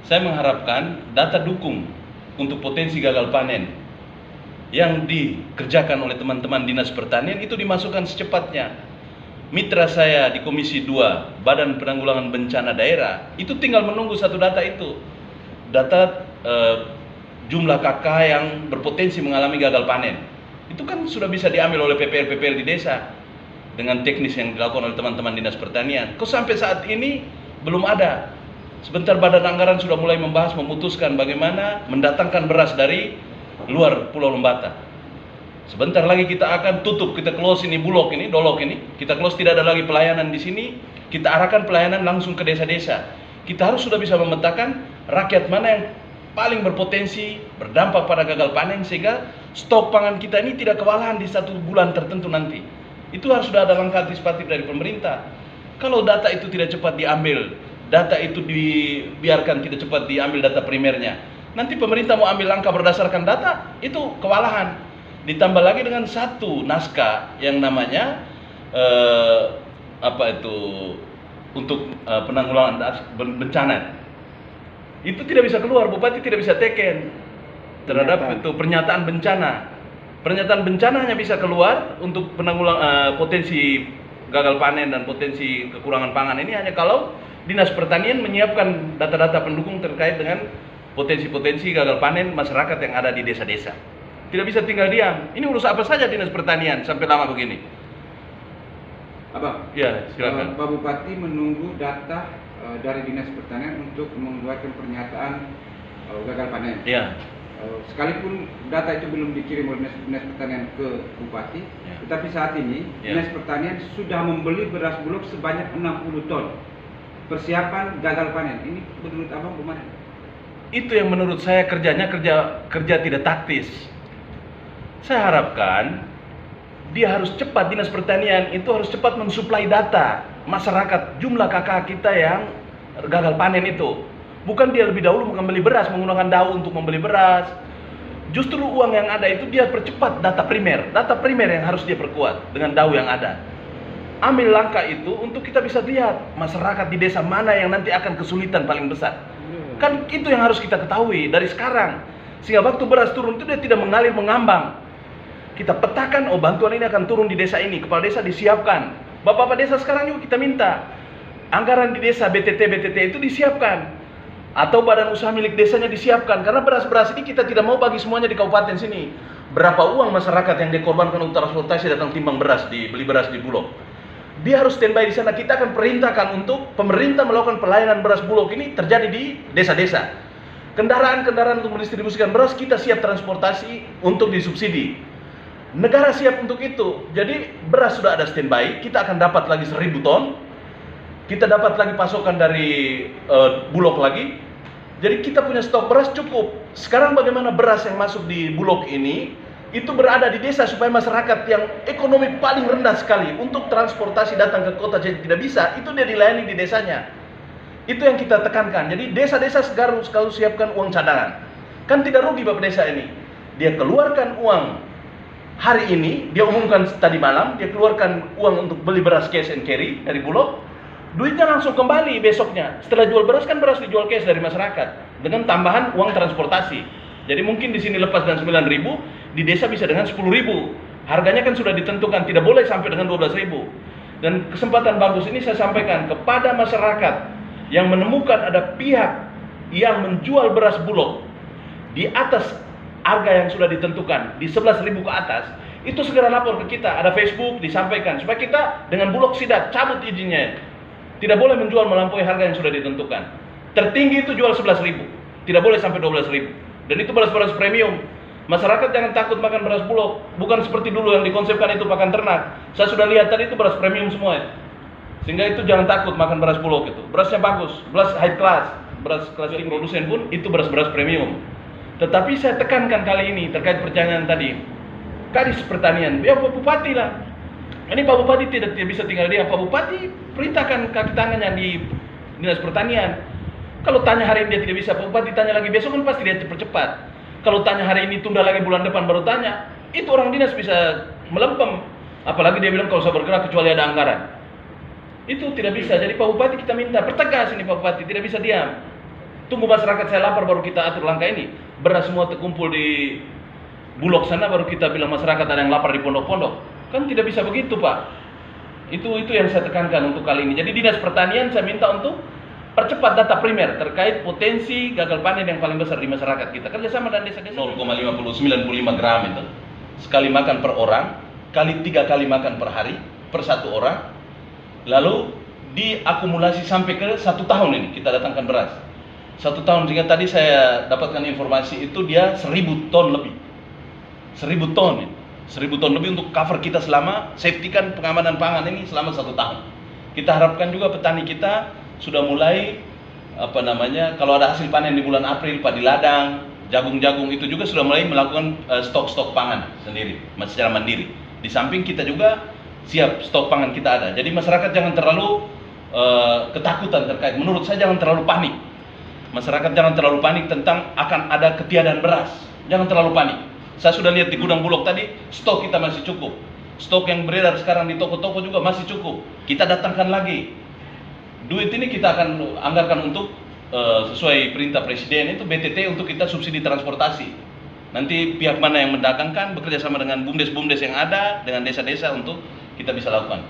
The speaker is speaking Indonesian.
Saya mengharapkan data dukung untuk potensi gagal panen yang dikerjakan oleh teman-teman Dinas Pertanian itu dimasukkan secepatnya. Mitra saya di Komisi 2 Badan Penanggulangan Bencana Daerah itu tinggal menunggu satu data itu, data jumlah KK yang berpotensi mengalami gagal panen. Itu kan sudah bisa diambil oleh PPL-PPL di desa dengan teknis yang dilakukan oleh teman-teman Dinas Pertanian. Kok sampai saat ini belum ada? Sebentar Badan Anggaran sudah mulai membahas, memutuskan bagaimana mendatangkan beras dari luar Pulau Lembata. Sebentar lagi kita akan tutup, kita close ini Bulog ini, Dolok ini, kita close, tidak ada lagi pelayanan di sini, kita arahkan pelayanan langsung ke desa-desa. Kita harus sudah bisa memetakan rakyat mana yang paling berpotensi berdampak pada gagal panen sehingga stok pangan kita ini tidak kewalahan di satu bulan tertentu nanti. Itu harus sudah ada langkah antisipatif dari pemerintah. Kalau data itu tidak cepat diambil, data itu dibiarkan tidak cepat diambil data primernya, nanti pemerintah mau ambil langkah berdasarkan data, itu kewalahan. Ditambah lagi dengan satu naskah yang namanya untuk penanggulangan bencana. Itu tidak bisa keluar, Bupati tidak bisa teken terhadap itu pernyataan bencana. Pernyataan bencana hanya bisa keluar untuk penanggulangan potensi gagal panen dan potensi kekurangan pangan ini hanya kalau Dinas Pertanian menyiapkan data-data pendukung terkait dengan potensi-potensi gagal panen masyarakat yang ada di desa-desa. Tidak bisa tinggal diam. Ini urus apa saja Dinas Pertanian sampai lama begini. Abang, ya silakan. Pak Bupati menunggu data dari Dinas Pertanian untuk mengeluarkan pernyataan gagal panen. Ya. Sekalipun data itu belum dikirim oleh Dinas Pertanian ke Bupati, ya, tetapi saat ini ya, Dinas Pertanian sudah membeli beras Bulog sebanyak 60 ton. Persiapan gagal panen. Ini menurut Abang bagaimana? Itu yang menurut saya kerja tidak taktis. Saya harapkan dia harus cepat, Dinas Pertanian itu harus cepat mensuplai data masyarakat jumlah KK kita yang gagal panen itu. Bukan dia lebih dahulu membeli beras, menggunakan DAU untuk membeli beras. Justru uang yang ada itu dia percepat data primer yang harus dia perkuat dengan DAU yang ada. Ambil langkah itu untuk kita bisa lihat masyarakat di desa mana yang nanti akan kesulitan paling besar. Kan itu yang harus kita ketahui dari sekarang. Sehingga waktu beras turun itu dia tidak mengalir mengambang. Kita petakan, oh bantuan ini akan turun di desa ini, kepala desa disiapkan. Bapak-bapak desa sekarang juga kita minta anggaran di desa BTT itu disiapkan, atau badan usaha milik desanya disiapkan, karena beras-beras ini kita tidak mau bagi semuanya di kabupaten sini. Berapa uang masyarakat yang dikorbankan untuk transportasi datang timbang beras, beli beras di Bulog. Dia harus standby di sana. Kita akan perintahkan untuk pemerintah melakukan pelayanan beras Bulog ini terjadi di desa-desa. Kendaraan-kendaraan untuk mendistribusikan beras kita siap transportasi untuk disubsidi. Negara siap untuk itu. Jadi beras sudah ada standby, kita akan dapat lagi 1000 ton. Kita dapat lagi pasokan dari Bulog lagi. Jadi kita punya stok beras cukup. Sekarang bagaimana beras yang masuk di Bulog ini itu berada di desa supaya masyarakat yang ekonomi paling rendah sekali untuk transportasi datang ke kota jadi tidak bisa, itu dia dilayani di desanya. Itu yang kita tekankan. Jadi desa-desa sekarang siapkan uang cadangan. Kan tidak rugi Bapak desa ini. Dia keluarkan uang hari ini, dia umumkan tadi malam, dia keluarkan uang untuk beli beras cash and carry dari Bulog. Duitnya langsung kembali besoknya. Setelah jual beras kan beras dijual cash dari masyarakat dengan tambahan uang transportasi. Jadi mungkin di sini lepas dengan 9.000, di desa bisa dengan 10.000. Harganya kan sudah ditentukan, tidak boleh sampai dengan 12.000. Dan kesempatan bagus ini saya sampaikan kepada masyarakat yang menemukan ada pihak yang menjual beras Bulog di atas harga yang sudah ditentukan, di 11.000 ke atas, itu segera lapor ke kita. Ada Facebook disampaikan supaya kita dengan Bulog sidak cabut izinnya. Tidak boleh menjual melampaui harga yang sudah ditentukan. Tertinggi itu jual 11.000, tidak boleh sampai 12.000. Dan itu beras-beras premium. Masyarakat jangan takut makan beras Bulog. Bukan seperti dulu yang dikonsepkan itu pakan ternak. Saya sudah lihat tadi itu beras premium semua ya. Sehingga itu jangan takut makan beras Bulog itu. Berasnya bagus, beras high class, beras kelas tinggi produsen pun itu beras-beras premium. Tetapi saya tekankan kali ini terkait pertanyaan tadi, Kadis Pertanian, ya Pak Bupati lah. Ini Pak Bupati tidak bisa tinggal diam. Pak Bupati perintahkan kaki tangannya di Dinas Pertanian. Kalau tanya hari ini dia tidak bisa, Pak Bupati tanya lagi besok kan pasti dia cepat. Kalau tanya hari ini tunda lagi bulan depan baru tanya, itu orang dinas bisa melempem. Apalagi dia bilang kalau saya bergerak kecuali ada anggaran. Itu tidak bisa. Jadi Pak Bupati kita minta pertegas ini Pak Bupati, tidak bisa diam. Tunggu masyarakat saya lapar baru kita atur langkah ini. Beras semua terkumpul di Bulog sana baru kita bilang masyarakat ada yang lapar di pondok-pondok. Kan tidak bisa begitu, Pak. Itu yang saya tekankan untuk kali ini. Jadi Dinas Pertanian saya minta untuk percepat data primer terkait potensi gagal panen yang paling besar di masyarakat kita. Kerjasama dan desa-desa 0,5095 gram itu. Sekali makan per orang, kali 3 kali makan per hari, per 1 orang. Lalu diakumulasi sampai ke 1 tahun ini kita datangkan beras. 1 tahun, sehingga tadi saya dapatkan informasi itu dia 1000 ton lebih. 1000 ton ya. 1000 ton lebih untuk cover kita selama safety kan pengamanan pangan ini selama 1 tahun. Kita harapkan juga petani kita sudah mulai kalau ada hasil panen di bulan April, padi ladang, jagung-jagung itu juga sudah mulai melakukan stok-stok pangan sendiri, secara mandiri. Di samping kita juga siap stok pangan kita ada. Jadi masyarakat jangan terlalu ketakutan terkait. Menurut saya jangan terlalu panik. Masyarakat jangan terlalu panik tentang akan ada ketiadaan beras. Jangan terlalu panik. Saya sudah lihat di gudang Bulog tadi, stok kita masih cukup. Stok yang beredar sekarang di toko-toko juga masih cukup. Kita datangkan lagi. Duit ini kita akan anggarkan untuk sesuai perintah Presiden itu BTT untuk kita subsidi transportasi. Nanti pihak mana yang mendagangkan bekerja sama dengan bumdes-bumdes yang ada, dengan desa-desa untuk kita bisa lakukan.